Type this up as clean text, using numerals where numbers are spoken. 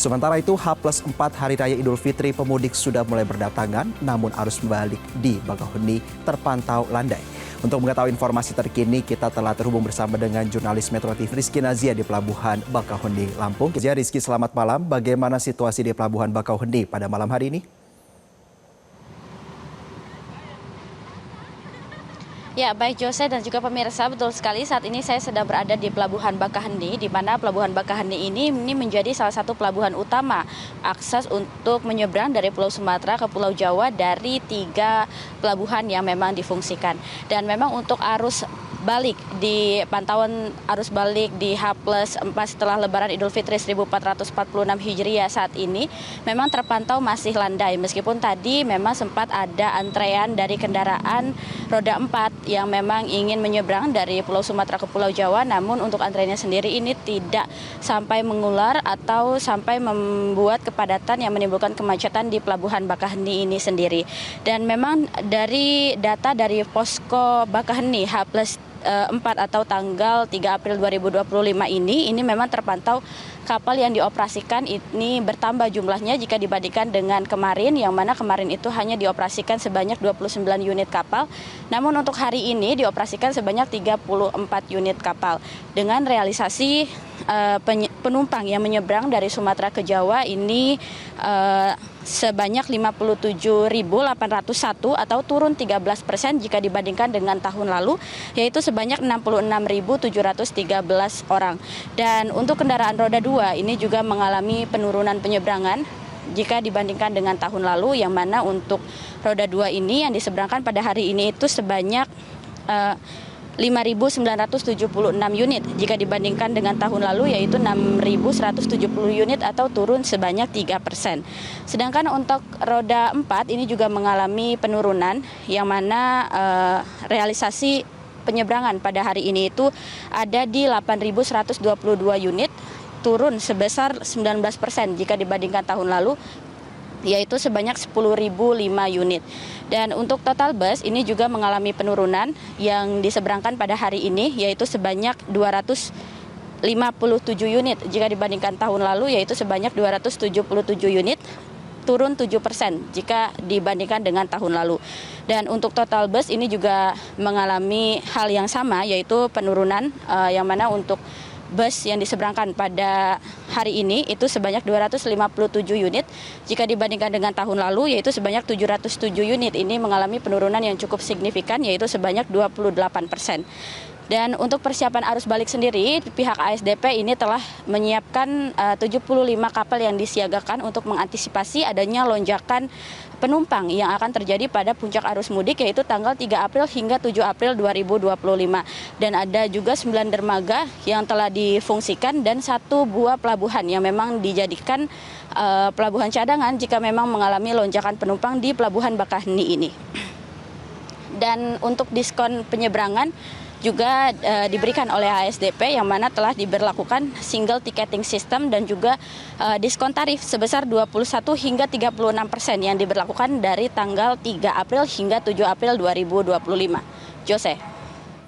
Sementara itu, H+4 Hari Raya Idul Fitri pemudik sudah mulai berdatangan, namun arus balik di Bakauheni terpantau landai. Untuk mengetahui informasi terkini, kita telah terhubung bersama dengan jurnalis Metro TV Rizky Nazia di Pelabuhan Bakauheni, Lampung. Rizky, selamat malam. Bagaimana situasi di Pelabuhan Bakauheni pada malam hari ini? Ya, baik Jose dan juga pemirsa, betul sekali saat ini saya sedang berada di Pelabuhan Bakauheni, di mana Pelabuhan Bakauheni ini menjadi salah satu pelabuhan utama akses untuk menyeberang dari Pulau Sumatera ke Pulau Jawa dari 3 pelabuhan yang memang difungsikan. Dan memang untuk arus balik di pantauan arus balik di H+4 setelah Lebaran Idul Fitri 1446 Hijriah saat ini memang terpantau masih landai, meskipun tadi memang sempat ada antrean dari kendaraan roda 4 yang memang ingin menyeberang dari Pulau Sumatera ke Pulau Jawa, namun untuk antreannya sendiri ini tidak sampai mengular atau sampai membuat kepadatan yang menimbulkan kemacetan di Pelabuhan Bakauheni ini sendiri. Dan memang dari data dari Posko Bakauheni H+4 atau tanggal 3 April 2025 ini memang terpantau kapal yang dioperasikan ini bertambah jumlahnya jika dibandingkan dengan kemarin, yang mana kemarin itu hanya dioperasikan sebanyak 29 unit kapal. Namun untuk hari ini dioperasikan sebanyak 34 unit kapal. Dengan realisasi penumpang yang menyeberang dari Sumatera ke Jawa ini sebanyak 57.801 atau turun 13% jika dibandingkan dengan tahun lalu, yaitu sebanyak 66.713 orang. Dan untuk kendaraan roda 2 ini juga mengalami penurunan penyeberangan jika dibandingkan dengan tahun lalu, yang mana untuk roda 2 ini yang diseberangkan pada hari ini itu sebanyak 5.976 unit jika dibandingkan dengan tahun lalu, yaitu 6.170 unit atau turun sebanyak 3%. Sedangkan untuk roda 4 ini juga mengalami penurunan, yang mana realisasi penyeberangan pada hari ini itu ada di 8.122 unit, turun sebesar 19% jika dibandingkan tahun lalu, yaitu sebanyak 10.005 unit. Dan untuk total bus ini juga mengalami penurunan yang diseberangkan pada hari ini, yaitu sebanyak 257 unit jika dibandingkan tahun lalu, yaitu sebanyak 277 unit, turun 7% jika dibandingkan dengan tahun lalu. Dan untuk total bus ini juga mengalami hal yang sama, yaitu penurunan yang mana untuk bus yang diseberangkan pada hari ini itu sebanyak 257 unit jika dibandingkan dengan tahun lalu, yaitu sebanyak 707 unit. Ini mengalami penurunan yang cukup signifikan, yaitu sebanyak 28%. Dan untuk persiapan arus balik sendiri, pihak ASDP ini telah menyiapkan 75 kapal yang disiagakan untuk mengantisipasi adanya lonjakan penumpang yang akan terjadi pada puncak arus mudik, yaitu tanggal 3 April hingga 7 April 2025. Dan ada juga 9 dermaga yang telah difungsikan dan 1 buah pelabuhan yang memang dijadikan pelabuhan cadangan jika memang mengalami lonjakan penumpang di Pelabuhan Bakauheni ini. Dan untuk diskon penyeberangan juga diberikan oleh ASDP, yang mana telah diberlakukan single ticketing system dan juga diskon tarif sebesar 21 hingga 36% yang diberlakukan dari tanggal 3 April hingga 7 April 2025. Jose.